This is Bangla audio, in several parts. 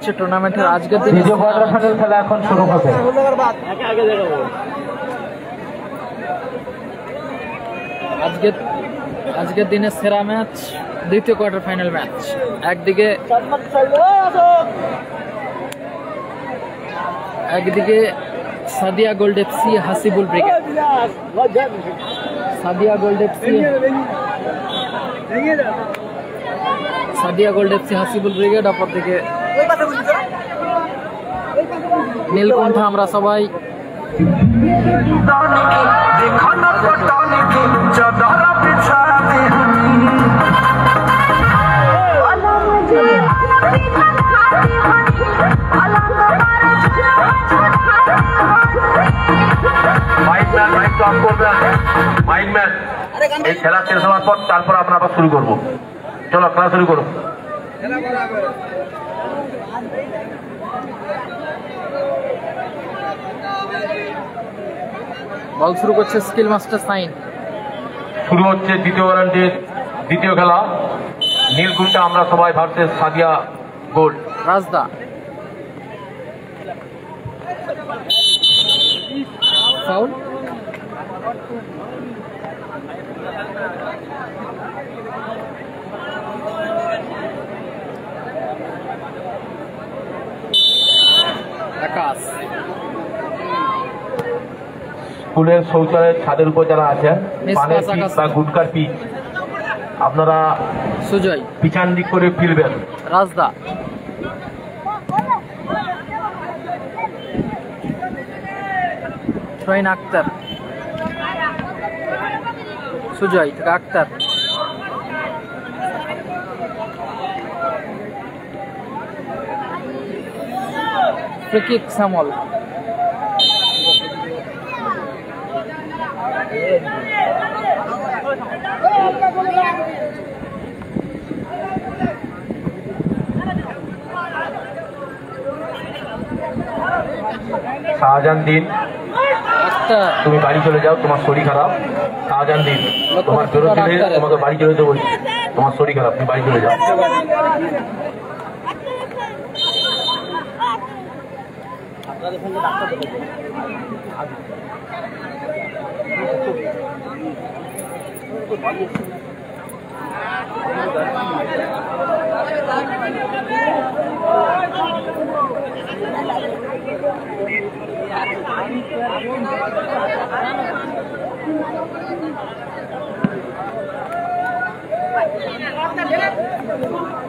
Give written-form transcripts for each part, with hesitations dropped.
হচ্ছে টুর্নামেন্টের আজকের দিন দ্বিতীয় কোয়ার্টার ফাইনাল খেলা এখন শুরু হবে। আজকের দিনের সেরা ম্যাচ, দ্বিতীয় কোয়ার্টার ফাইনাল ম্যাচ। একদিকে Sadia gold FC Hasibul brigade, Sadia gold FC Hasibul brigade, অপরদিকে নীলকণ্ঠ আমরা সবাই। এই খেলা শেষ হওয়ার পর তারপর আমরা আবার শুরু করবো। চলো খেলা শুরু করো। বল শুরু করছে স্কিল মাস্টার সাইন। শুরু হচ্ছে দ্বিতীয় রাউন্ডের দ্বিতীয় খেলা, নীলকুণ্ঠ আমরা সবাই versus Sadia gold. Rajda foul, আকাশ। স্কুলের শৌচালয়ের ছাদের উপর যারা আছেন, পানের পিচ বা গুটকার পিচ আপনারা সুজয় পিছন দিক করে ফিরবেন। রাজদা শহীন আক্তার, সুজয় থেকে আক্তার, ফ্রিকিক সামল, শাহজাহান দিন তুমি বাড়ি চলে যাও, তোমার শরীর খারাপ। শাহজাহান দিন তোমার জোরে দিলে তোমাকে বাড়ি চলে যেতে বলছি, তোমার শরীর খারাপ, তুমি বাড়ি চলে যাও।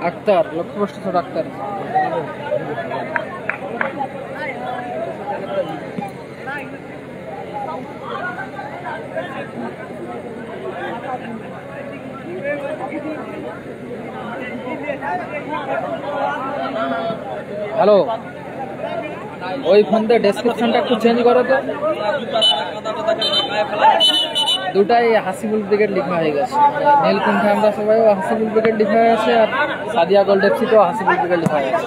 আক্তার লক্ষ্যভ্রষ্ট ছোট আক্তার, হ্যালো ওই ফোন দিয়ে ডেসক্রিপশনটা একটু চেঞ্জ করো তো, দুটাই হাসিবুল ব্রিগেড লেখা হয়ে গেছে। নীলকুণ্ঠ আমরা সবাই হাসিবুল ব্রিগেড লেখা হয়ে গেছে, আর সাদিয়া গোল্ড এফসিতেও হাসিবুল ব্রিগেড লেখা হয়ে গেছে।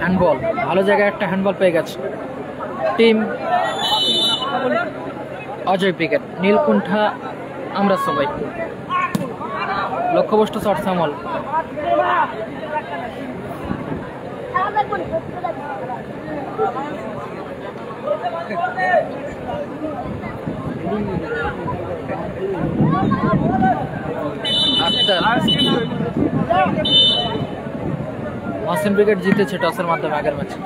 হ্যান্ডবল, ভালো জায়গায় একটা হ্যান্ডবল পেয়ে গেছে টিম অজয় ব্রিগেড। নীলকুণ্ঠা আমরা সবাই, লক্ষ্যভ্রষ্ট শট সামল, আক্তার। মহসিন ব্রিগেড জিতেছে টসের মাধ্যমে আগের ম্যাচে।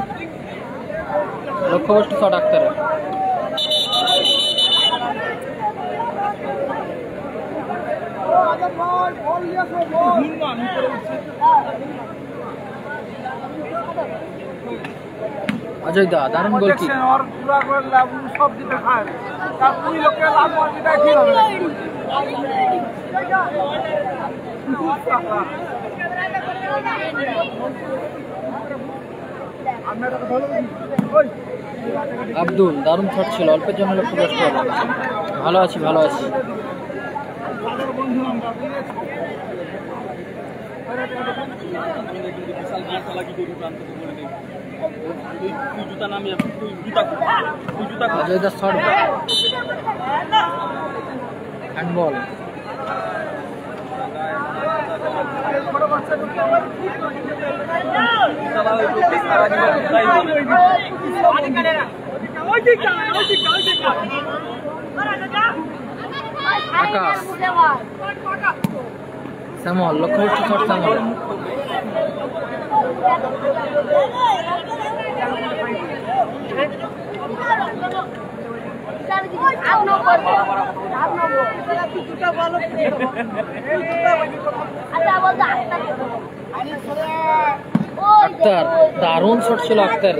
লক্ষ্যভ্রষ্ট শট আক্তারের। অজয় দা দারুণ গোল কি, আব্দুল দারুণ শট ছিল, অল্পের জন্য লক্ষ্যভ্রষ্ট হলো। ভালো আছি ভালো আছি। Ajay Das short handball. আকাশ শ্যামল লক্ষ্যবস্তু শট শ্যামল। আক্তার দারুণ শট ছিল আক্তার।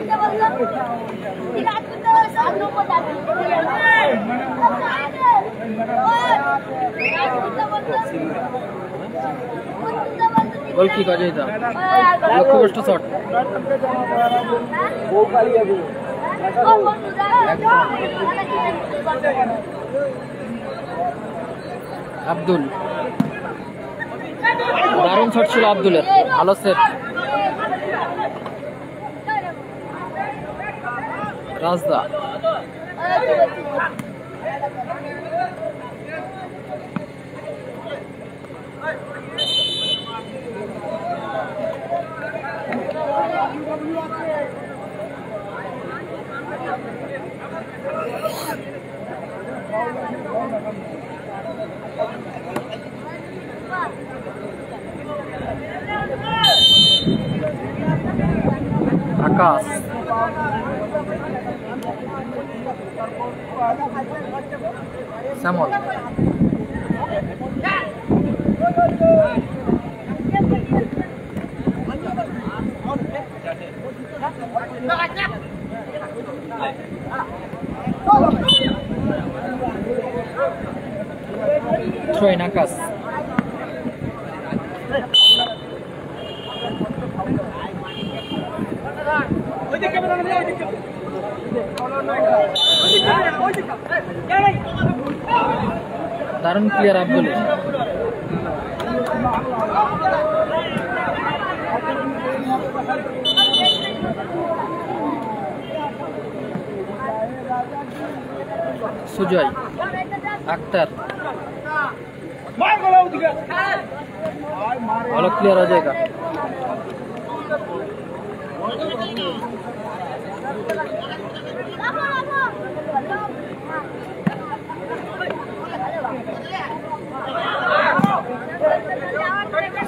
গোল কিক অজয় দা লক্ষ্যবস্তু শট। আব্দুল দারুণ শট ছিল আব্দুলের, ভালো set. Rajda Akash Shyamal throw in Akash. দারুণ প্লেয়ার আব্দুল। সুজয় আক্তার ভালো প্লেয়ার অজয় দা।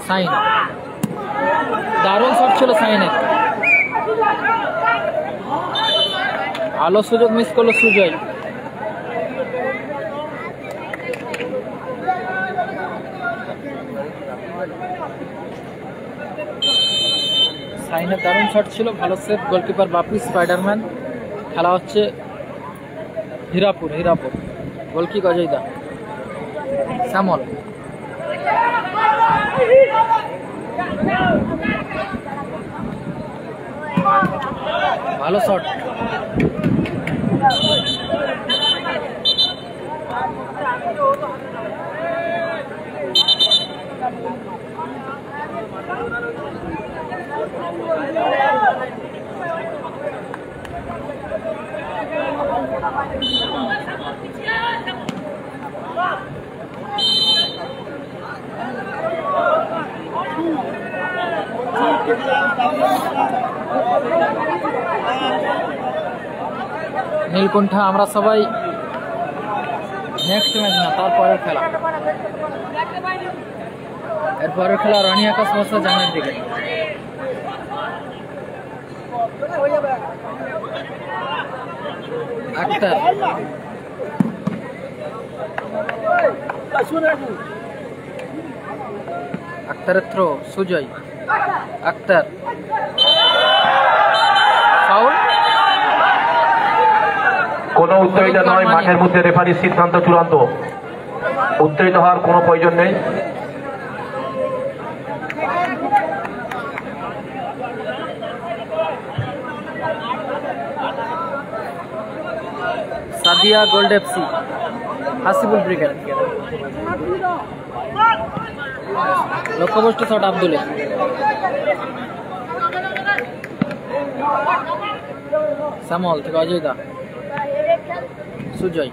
সাইন দারুণ শট ছিল সাইনের, ভালো সুযোগ মিস করলো সুজয়। সাইনের দারুণ শট ছিল, ভালো সেভ। গোলকিপার বাপি স্পাইডারম্যান। খেলা হচ্ছে হীরাপুর। গোলকিক অজয় দা। শ্যামল ভালো শট। নীলকণ্ঠা আমরা সবাই নেক্সট ম্যাচ না, তারপরের খেলা। এরপরের খেলা রানী আকাশ ভার্সেস জামাইয়ের দিকে। আক্তার আক্তারের থ্রো সুজয়। আক্তার ফাউল। কোনো উত্তেজিত নয়, মাঠের মধ্যে রেফারির সিদ্ধান্ত চূড়ান্ত। উত্তেজিত হওয়ার কোনো প্রয়োজন নেই। Sadia gold FC Hasibul brigade. লক্ষ্যভ্রষ্ট শট আব্দুলের। শ্যামল থেকে অজয় দা, সুজয়,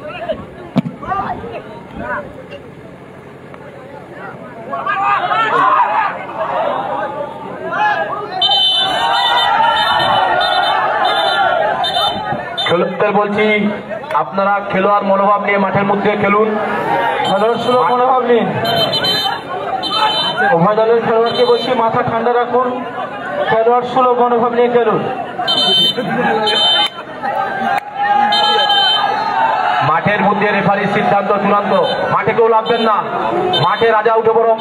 খেলোয়াড়দের বলছি আপনারা খেলোয়াড় মনোভাব নিয়ে মাঠের মধ্যে খেলুন, খেলোয়াড় সুলভ মনোভাব নিন। উভয় দলের খেলোয়াড়কে বলছি মাথা ঠান্ডা রাখুন, খেলোয়াড় সুলভ মনোভাব নিয়ে খেলুন। মাঠের মধ্যে রেফারির সিদ্ধান্ত চূড়ান্ত, মাঠে কেউ লাভবেন না, মাঠে রাজা উঠে বরং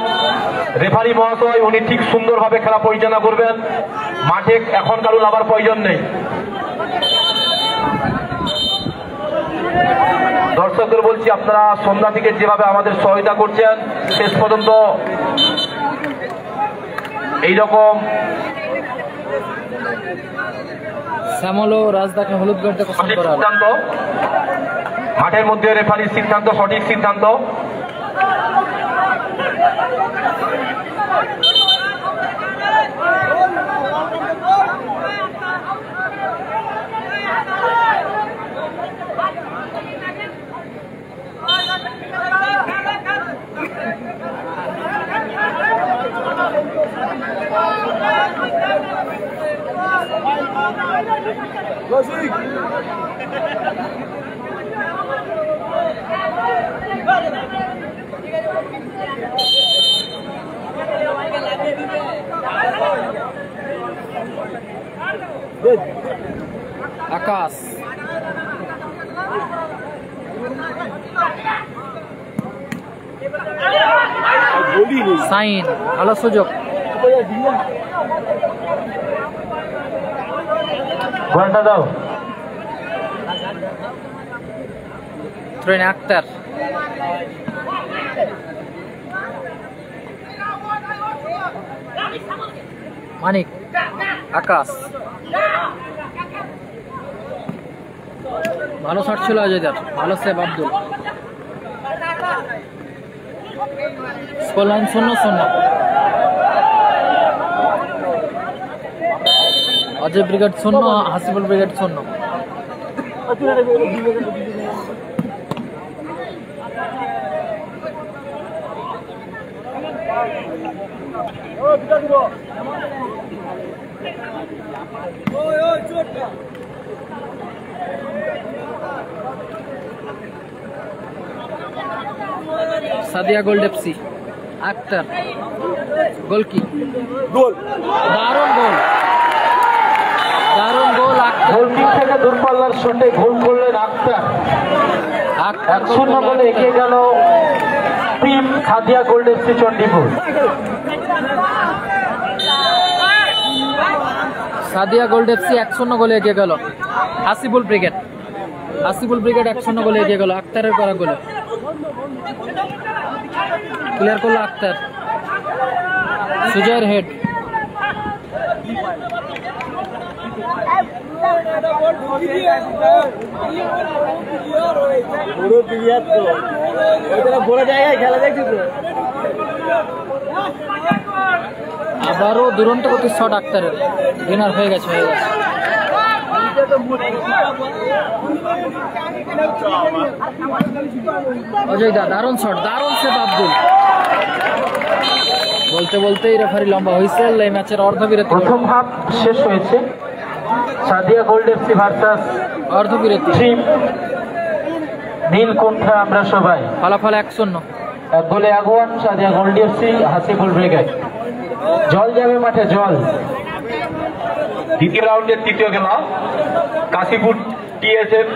রেফারি মহাশয় উনি ঠিক সুন্দরভাবে খেলা পরিচালনা করবেন, মাঠে এখন কারো লাভার প্রয়োজন নেই। দর্শকদের বলছি আপনারা সন্ধ্যা থেকে যেভাবে আমাদের সহায়তা করছেন শেষ পর্যন্ত এইরকম শ্যামল ও রাজদাকে হলুদ কার্ডে পছন্দ করা হলো। সিদ্ধান্ত মাঠের মধ্যে রেফারির সিদ্ধান্ত সঠিক সিদ্ধান্ত। আকাশ, সাইন, ভালো সুযোগ। ঘন্টা দাও। ট্রেন আক্তার, মানিক, আকাশ, ভালো শট ছিল অজয়দার, ভালো save Abdul. Score line 0-0। Ajay brigade 0, Hasibul brigade 0। Sadia gold FC, Akhtar, goal কি গোল, দারুণ গোল, দারুণ গোল। গোল কিক থেকে দূরপাল্লার শটে গোল করলেন আক্তার। 1-0 গোলে এগিয়ে গেল team Sadia gold FC Chandipur. Sadia gold FC 1-0 গোলে এগিয়ে গেল। হাসিবুল ব্রিগেড, হাসিবুল ব্রিগেড 1-0 গোলে এগিয়ে গেল আক্তারের করা গোলে। ক্লিয়ার করলো আক্তার, সুজয়ের হেড। আবারও দুরন্ত গতির শট আক্তারের, উইনার হয়ে গেছে। অজয় দা, দারুণ শট, দারুণ সেভ আব্দুল। বলতে বলতেই রেফারি লম্বা হুইসেল। এই ম্যাচের অর্ধবিরতি, প্রথম হাফ শেষ হয়েছে। সাদিয়া গোল্ড এফসি ভার্সাস অর্ধবিরতি, নীলকণ্ঠা আমরা সবাই। ফলাফল 1-0। এক গোলে আগুয়ান Sadia gold FC, Hasibul brigade. জল যাবে মাঠে, জল। দ্বিতীয় রাউন্ডের তৃতীয় খেলা Kashipur TSF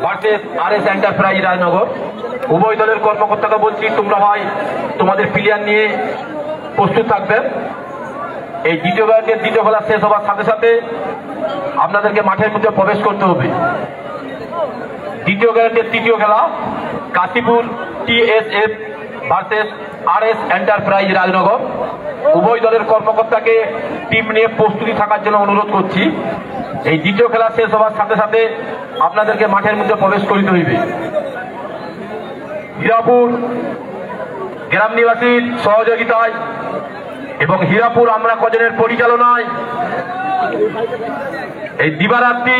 versus RS enterprise Rajnagar. উভয় দলের কর্মকর্তাকে বলছি তোমরা ভাই তোমাদের প্লেয়ার নিয়ে প্রস্তুত থাকবে। এই দ্বিতীয় রাউন্ডের দ্বিতীয় খেলা শেষ হওয়ার সাথে সাথে আপনাদেরকে মাঠের মধ্যে প্রবেশ করতে হবে। দ্বিতীয় রাউন্ডের তৃতীয় খেলা Kashipur TSF versus RS enterprise Rajnagar. উভয় দলের কর্মকর্তাকে টিম নিয়ে প্রস্তুতি থাকার জন্য অনুরোধ করছি। এই দ্বিতীয় খেলা শেষ হওয়ার সাথে সাথে আপনাদেরকে মাঠের মধ্যে প্রবেশ করিতে হইবে। হীরাপুর গ্রাম নিবাসীর সহযোগিতায় এবং হীরাপুর আমরা কজনের পরিচালনায় এই দিবারাত্রি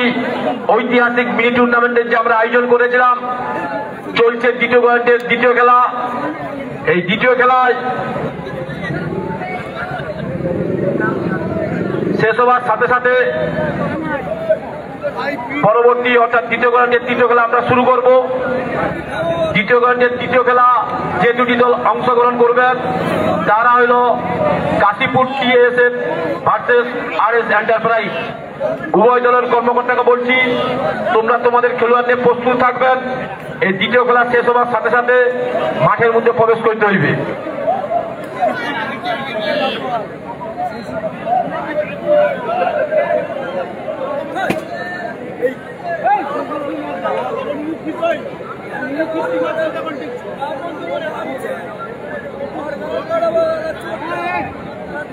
ঐতিহাসিক মিনি টুর্নামেন্টের যে আমরা আয়োজন করেছিলাম, চলছে দ্বিতীয় খেলা। এই দ্বিতীয় খেলায় শেষ হওয়ার সাথে সাথে পরবর্তী অর্থাৎ দ্বিতীয় কোয়ার্টারের তৃতীয় খেলা আমরা শুরু করব। দ্বিতীয় কোয়ার্টারের তৃতীয় খেলা যে দুটি দল অংশগ্রহণ করবেন তারা হইল Kashipur TSF versus RS enterprise. উভয় দলের কর্মকর্তাকে বলছি তোমরা তোমাদের খেলোয়াড় নিয়ে প্রস্তুত থাকবেন। এই দ্বিতীয় খেলা শেষ হওয়ার সাথে সাথে মাঠের মধ্যে প্রবেশ করতে হইবে।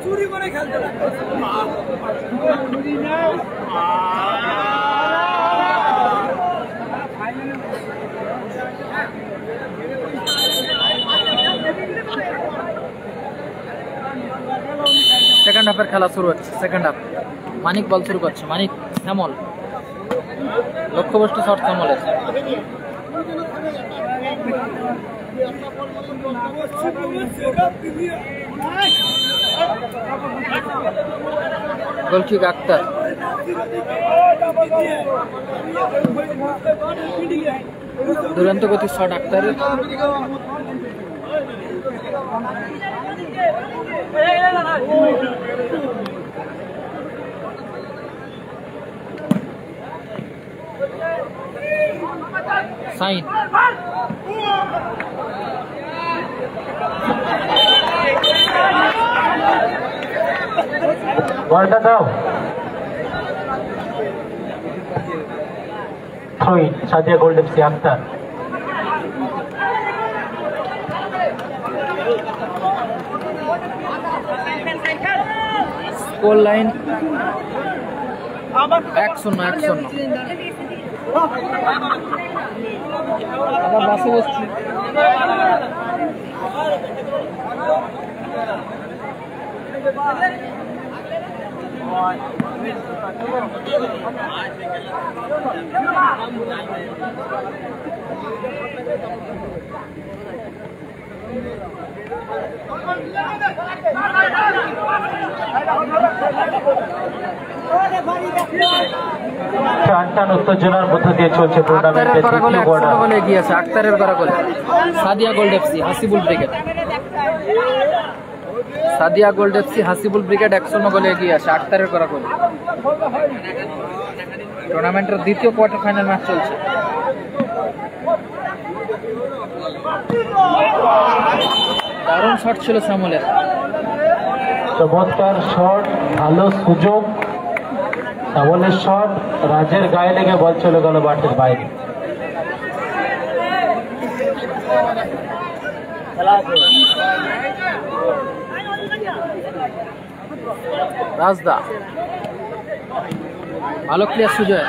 চুরি করে খেলতে সেকেন্ড হাফের খেলা শুরু হচ্ছে। সেকেন্ড হাফ মানিক বল শুরু করছে। মানিক শ্যামল, লক্ষ্যবস্তু শট শ্যামলের। গোলকিক আক্তার, দুরন্ত গতির শট আক্তারের। সাইন, বলটা দাও। Throw in Sadia gold FC Akter. Score line 1-0। আবার বাসে বসছি। টান উত্তেজনার মধ্য দিয়ে চলছে টুর্নামেন্টের তৃতীয় কোয়ার্টার। এগিয়ে আছে আক্তারের করা গোলে Sadia gold FC Hasibul brigade. Sadia gold FC Hasibul brigade 1-0 গোলে এগিয়ে আছে আক্তারের করা গোলে। টুর্নামেন্টের দ্বিতীয় কোয়ার্টার ফাইনাল ম্যাচ চলছে। দারুণ শট ছিল শ্যামলের। চমৎকার শট, ভালো সুযোগ। শ্যামলের শট রাজের গায়ে লেগে বল চলে গেল মাঠের বাইরে। রাজদা ভালো ক্লিয়ার সুজয়,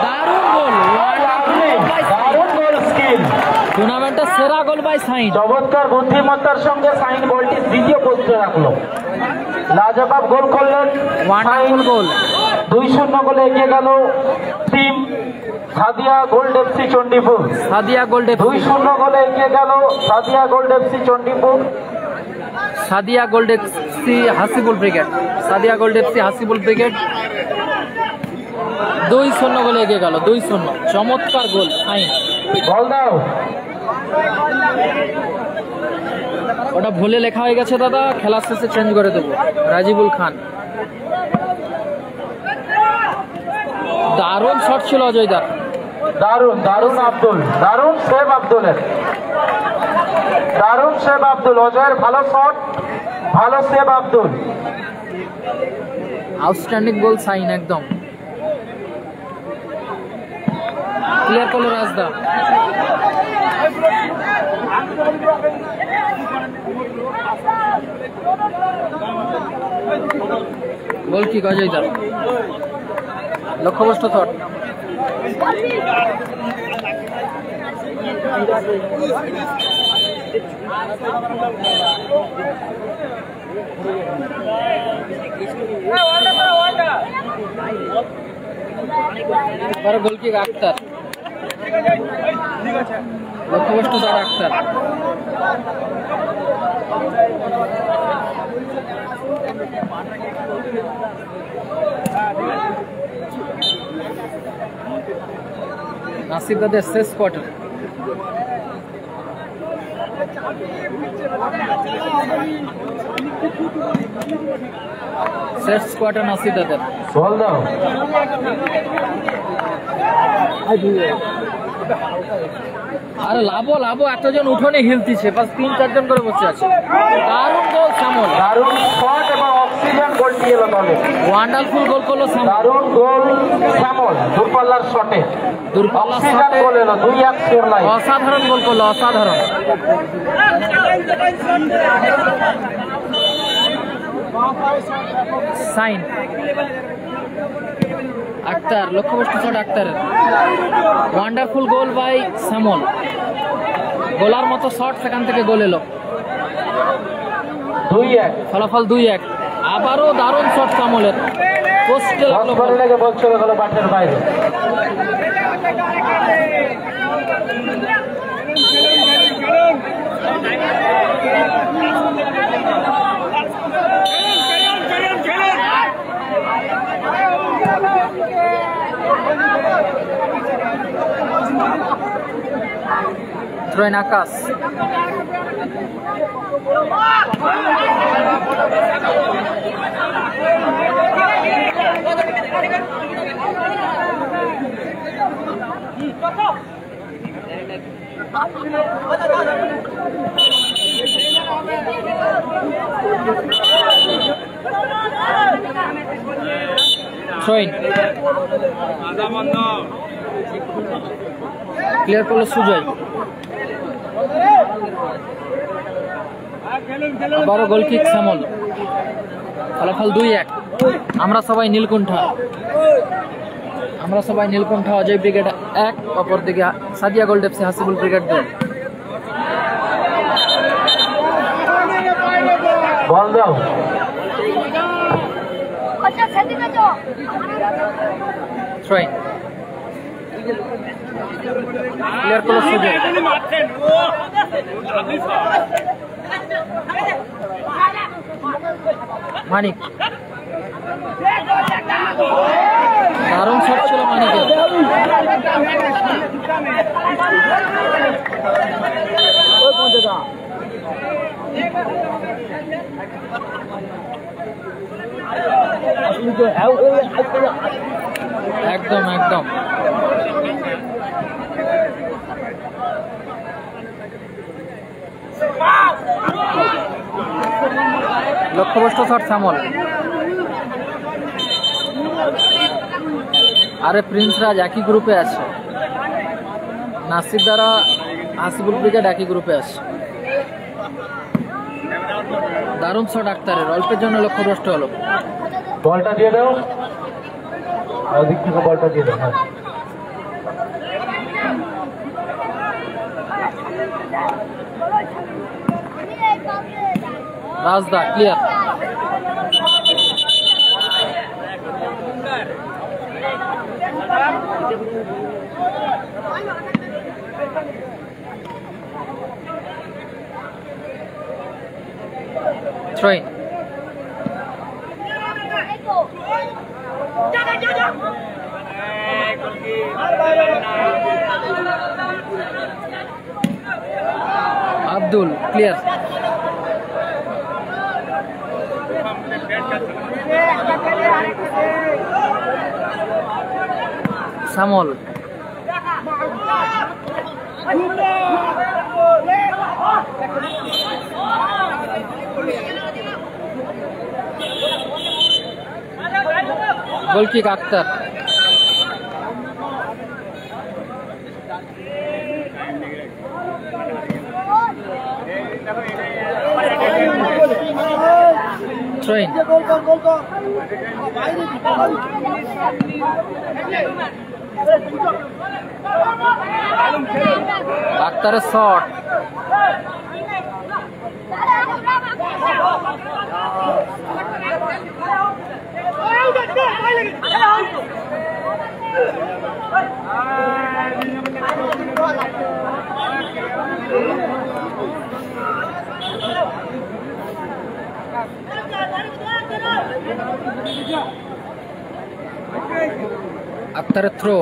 দারুণ গোল, দারুণ গোল স্কিল। টুর্নামেন্টের সেরা গোল বাই সাইন। চমৎকার বুদ্ধিমত্তার সঙ্গে সাইন বলটি দ্বিতীয় পোস্টে রাখলো। লাজবাব গোল করলেন সাইন। গোল 2-0 গোলে এগিয়ে গেল team Sadia gold FC Chandipur. Sadia gold FC 2-0 গোলে এগিয়ে গেল Sadia gold FC Chandipur. Sadia gold FC Hasibul brigade. Sadia gold FC Hasibul brigade 2-0 গোলে এগিয়ে গেল। 2-0 চমৎকার গোল সাইন। বল দাও। ওটা ভুলে লেখা হয়ে গেছে দাদা, খেলার শেষে চেঞ্জ করে দেবো। রাজিবুল খান, দারুণ শট ছিল অজয়দার। দারুণ দারুণ আব্দুল, দারুণ সেভ আব্দুলের, দারুণ সেভ আব্দুল। অজয়ের ভালো শট, ভালো সেভ আব্দুল। আউটস্ট্যান্ডিং গোল সাইন, একদম ক্লিয়ার করলো রাজদা। গোল কি অজয়দার, লক্ষ্যবস্তু শট। এবারে গোল কিক আক্তার, লক্ষ্যবস্তু তার আক্তার। নাসিব দাদের শেষ কোয়ার্টার। শেষ কোয়ার্টার নাসিব দাদের। বল দাও। আরে লাভো লাভো, এতজন উঠোনে হিলতিছে, বাস 3-4 জন করে বসে আছে। দারুণ গোল সামল, দারুণ শট এবং অক্সিজেন গোল দিয়ে এলো দলে। ওয়ান্ডারফুল গোল করলো সামল। দারুণ গোল সামল, দূরপাল্লার শটে দূরপাল্লার অক্সিজেন শটে গোল এলো। 2-1 স্কোর লাইন। অসাধারণ গোল করলো, অসাধারণ। সাইন আক্তার, লক্ষ্যবস্তু শট আক্তারের। ওয়ান্ডারফুল গোল বাই সামল, গোলার মতো শট, সেখান থেকে গোল এলো। 2-1 ফলাফল 2-1। আবারও দারুণ শট সামলের, পোস্টে লাগলো। বল চলে গেল মাঠের বাইরে। থ্রোইন আকাশ, থ্রোইন ক্লিয়ার করলো সুজয়। আবারও গোল কিক সামল, ফলাফল 2-1। আমরা সবাই নীলকণ্ঠা, অজয় ব্রিগেড 1, অপরদিকে Sadia gold FC Hasibul brigade 2। বল দাও। থ্রোইন ক্লিয়ার করলো সুজয়। মানিক, দারুণ শট ছিল মানিকের। একদম একদম। লক্ষ্যবস্তু শট সামল। আরে প্রিন্স রাজ একই গ্রুপে আছে, নাসিব দ্বারা হাসিবুল ব্রিগেড একই গ্রুপে আছে। দারুণ শট আক্তারের, অল্পের জন্য লক্ষ্যভ্রষ্ট হলো। বলটা দিয়ে দাও, ওদিক থেকে বলটা দিয়ে দাও। Rajda clear. Throw in Abdul clear. Shyamal goal kick Akhtar. Throw in আক্তারের শট, আক্তারের থ্রো,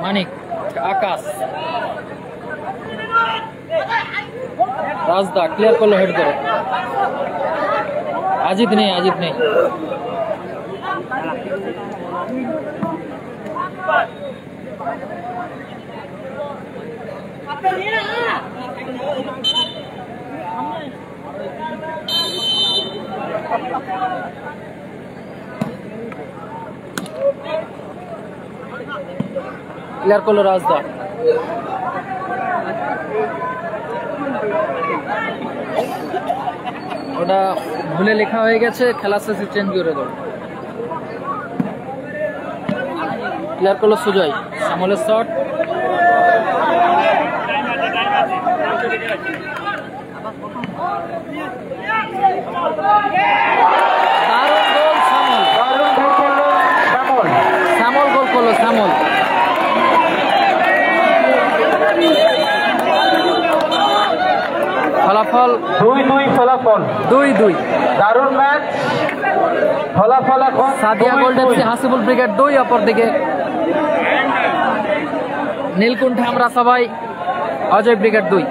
মানিক, আকাশ, রাজদা ক্লিয়ার করলো হেড করে। আজিদ নেই, আজিদ নেই। ক্লিয়ার করলো রাজদা। ওটা ভুলে লেখা হয়ে গেছে, খেলা শেষে চেঞ্জ করে দেবো। ক্লিয়ার করলো সুজয়, সামলের শট। দারুণ গোল সামল, সামল গোল করলো সামল। ফলাফল 2-2 ফলাফল, 2-2। দারুণ ম্যাচ। ফলাফল এখন সাদিয়া গোল্ডেন হাসিবুল ব্রিগেড 2, অপরদিকে নীলকুণ্ঠে আমরা সবাই অজয় ব্রিগেড 2।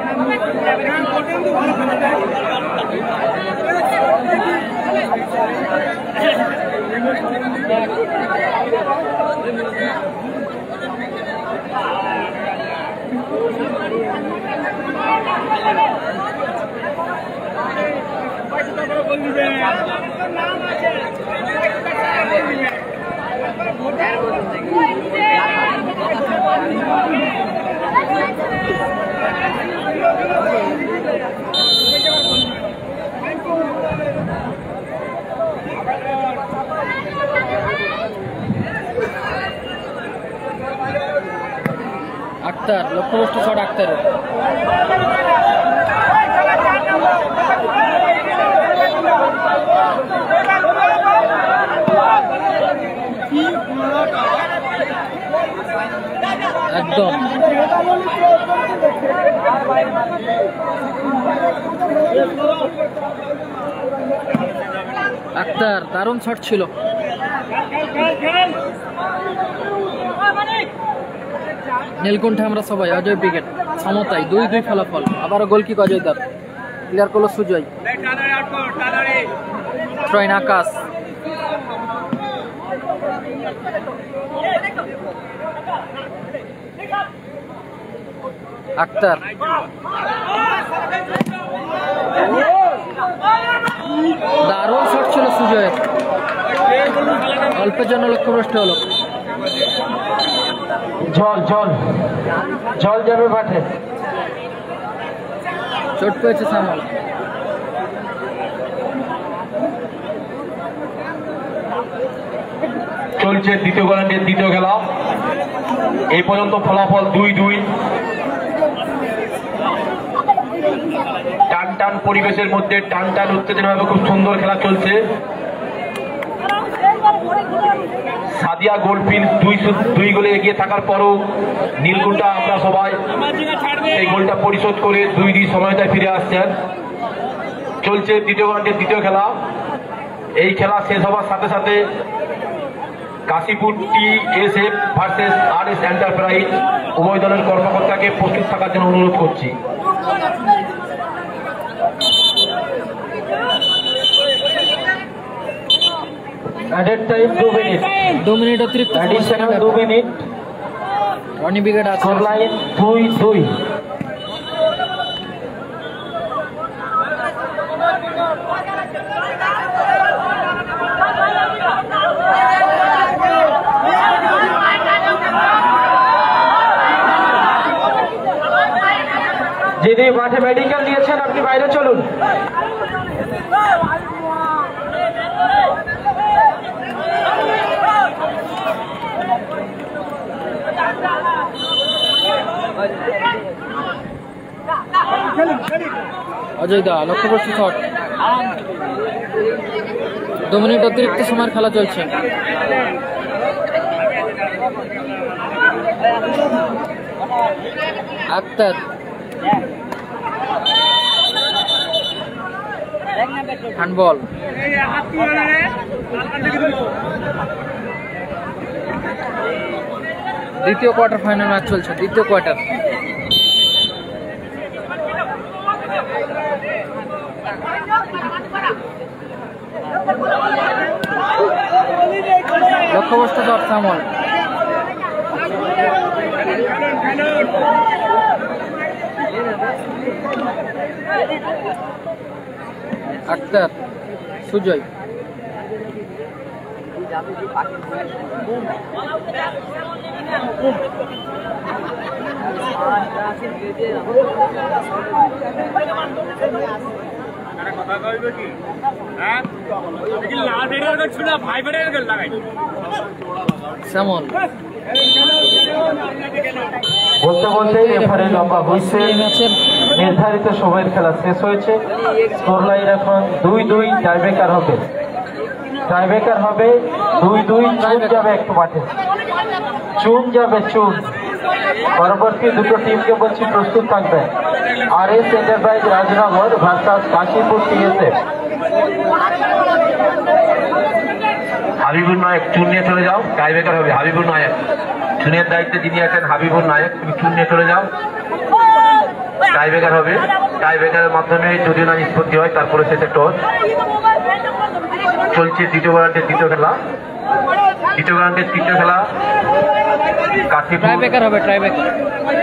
আক্তার, লক্ষ্যভ্রষ্ট শট আক্তারের। একদম আক্তার, দারুণ শট ছিল। নীলকুণ্ঠে আমরা সবাই অজয় ব্রিগেড সমতায় 2-2 ফলাফল। আবারও গোলকিক অজয় দার, ক্লিয়ার করলো সুজয়। ট্রয়েন আকাশ, আক্তার, দারুণ শট ছিল সুজয়ের, অল্পের জন্য লক্ষ্যভ্রষ্ট হলো। জল জল জল যাবে মাঠে, চোট পেয়েছে সামল। চলছে দ্বিতীয় গোলান্ডের দ্বিতীয় খেলা। এই পর্যন্ত ফলাফল 2-2। টান টান পরিবেশের মধ্যে টান টান উত্তেজনাভাবে খুব সুন্দর খেলা চলছে। সাদিয়া গোল্ডফিল্ড 2 গোলে এগিয়ে থাকার পরও নীলকুণ্ঠা আমরা সবাই এই গোলটা পরিশোধ করে 2-2 সময়টায় ফিরে আসছেন। চলছে দ্বিতীয় গোলান্ডের দ্বিতীয় খেলা। এই খেলা শেষ হওয়ার সাথে সাথে Kashipur TSF versus RS enterprise উভয় দলের কর্মকর্তাকে প্রস্তুত থাকার জন্য অনুরোধ করছি। Added time 2 minutes. 2 মিনিট অতিরিক্ত, Additional 2 minutes. রনি ব্রিগেড আছে। Scoreline 2-2. যিনি মাঠে মেডিকেল নিয়েছেন আপনি বাইরে চলুন। অজয় দা লক্ষ্যভ্রষ্ট শট। 2 মিনিট অতিরিক্ত সময়ের খেলা চলছে। আক্তার হ্যান্ডবল। দ্বিতীয় কোয়ার্টার ফাইনাল ম্যাচ চলছে, দ্বিতীয় কোয়ার্টার। লক্ষ্যভ্রষ্ট শট সামল। আক্তার সুজয়। শ্যামল বলতে বলতে রেফারি লম্বা হুইসেল, নির্ধারিত সময়ের খেলা শেষ হয়েছে। স্কোর লাইন এখন 2-2, টাইব্রেকার হবে। টাইব্রেকার হবে 2-2। চুন যাবে একটু মাঠে, চুন যাবে, চুন। পরবর্তী দুটো টিমকে বলছি প্রস্তুত থাকবে। RS enterprise Rajnagar versus Kashipur TSF। Habibur Nayak চুন নিয়ে চলে যাও, টাইব্রেকার হবে হাবিবুর নায়ক। চুনের দায়িত্বে যিনি আছেন হাবিবুর নায়ক, তুমি চুন নিয়ে চলে যাও, টাইব্রেকার হবে। টাইব্রেকারের মাধ্যমে যদি না নিষ্পত্তি হয় তারপরে সেটা টস। চলছে দ্বিতীয় রাউন্ডের দ্বিতীয় খেলা। দ্বিতীয় রাউন্ডের তৃতীয় খেলা Kashipur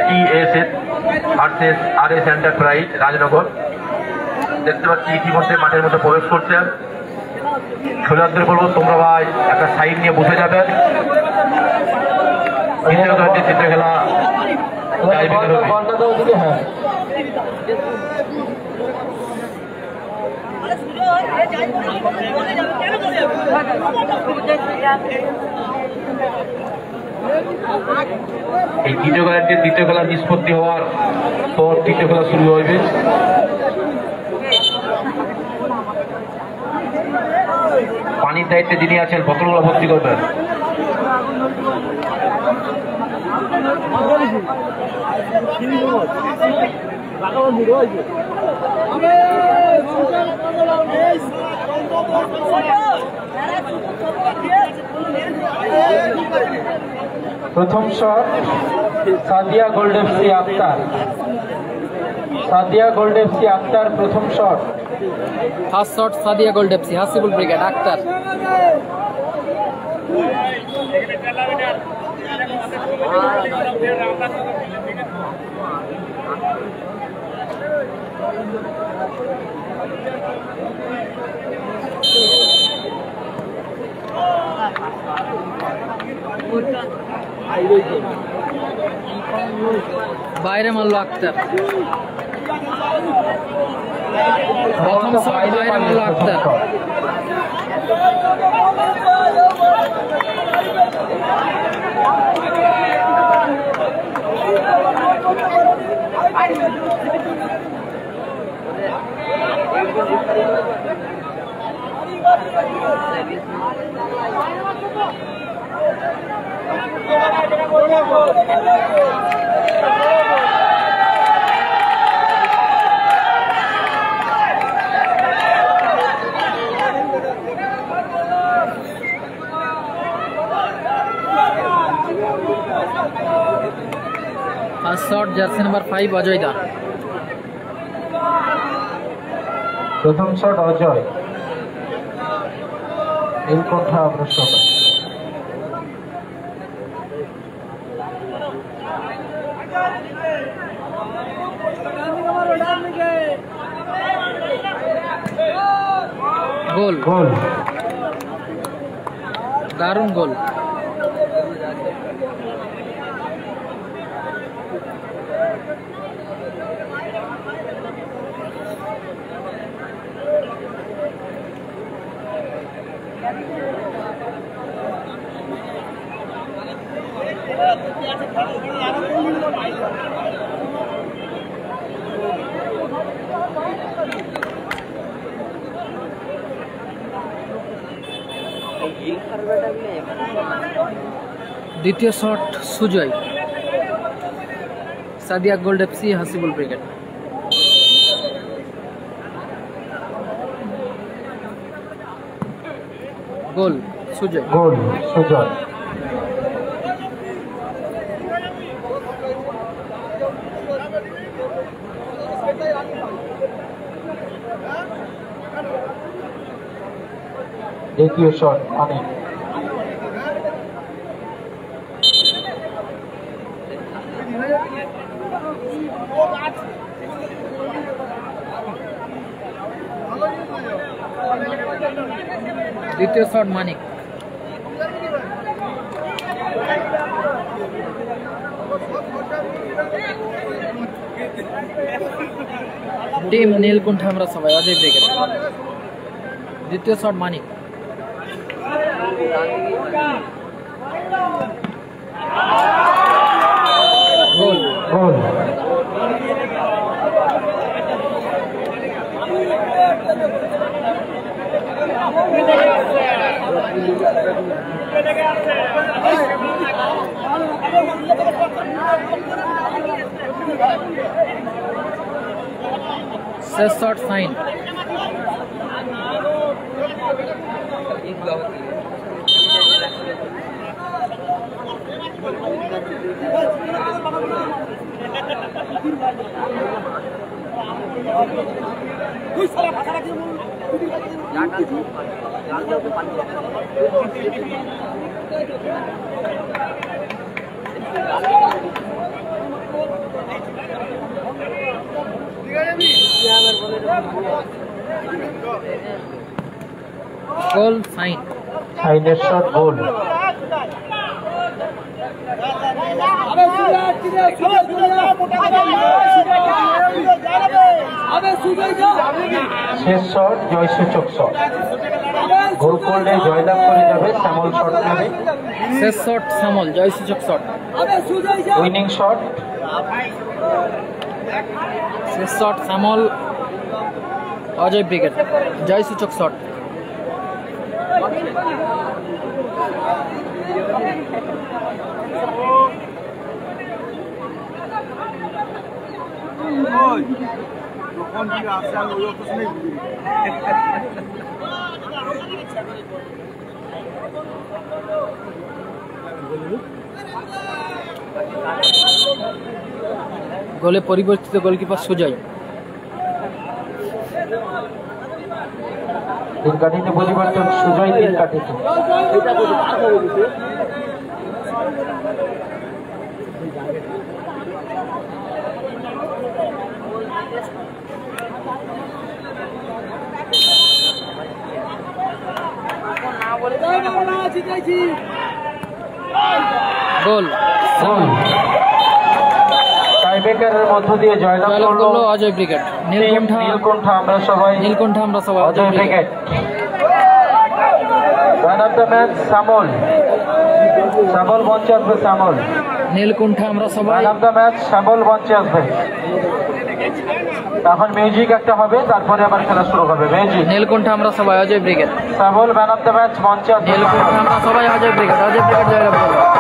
TSF versus RS enterprise Rajnagar. দেখতে পাচ্ছি ইতিমধ্যে মাঠের মধ্যে প্রবেশ করছেন। খেলোয়াড়দের বলবো তোমরা ভাই একটা সাইড নিয়ে বসে যাবেন। দ্বিতীয় রাউন্ডের তৃতীয় খেলা এই দ্বিতীয় রাউন্ডের দ্বিতীয় খেলা নিষ্পত্তি হওয়ার পর তৃতীয় খেলা শুরু হবে। পানির দায়িত্বে যিনি আছেন বোতলগুলো ভর্তি করবেন। প্রথম shot Sadia gold FC Akhtar. Sadia gold FC Akhtar প্রথম shot. First shot Sadia gold FC, Hasibul brigade Akhtar. বাইরে মারলো আক্তার। প্রথম শট বাইরে মারলো Akhtar. First shot jersey number 5 Ajay da. প্রথম শট অজয়, এই কথা আবশ্যক। গোল, গোল, দারুণ গোল। দ্বিতীয় shot Sujoy. Sadia gold FC Hasibul brigade. Goal Sujoy. Goal Sujoy. দ্বিতীয় শট অনেক। দ্বিতীয় শট মানিক। টিম নীলকুণ্ঠ আমরা সবাই অজয় ব্রিগেড। দ্বিতীয় শট মানিক। গোল। গোল। শেষ শট সাইন। গোল সাইন। সাইনের শট গোল। শেষ শট জয়সূচক শট। গোল করলে জয়লাভ করে যাবে, শ্যামল শট নেবে। শেষ শট শ্যামল জয়সূচক শট। Winning shot. শেষ শট শ্যামল অজয় ব্রিগেড জয়সূচক শট। গোলে পরিবর্তিত গোলকিপার সুজয়। তিন কাঠিতে পরিবর্তন, সুজয় তিন কাঠিতে। গোল। টাইব্রেকারের মধ্য দিয়ে জয়লাভ করলো অজয় ব্রিগেড। নীলকুণ্ঠ আমরা সবাই। নীলকুণ্ঠ আমরা সবাই Ajay brigade. Man of the match Shyamal. Shyamal মঞ্চে আসবে। শ্যামল। নীলকুণ্ঠ আমরা সবাই। Man of the match Shyamal মঞ্চে আসবে। এখন মিউজিক একটা হবে, তারপরে আবার খেলা শুরু হবে। মিউজিক। নীলকুণ্ঠ আমরা সবাই Ajay brigade. Shyamal man of the match মঞ্চে আসবে। নীলকুণ্ঠ আমরা সবাই অজয় ব্রিগেড। অজয় ব্রিগেড জয়লাভ করলো।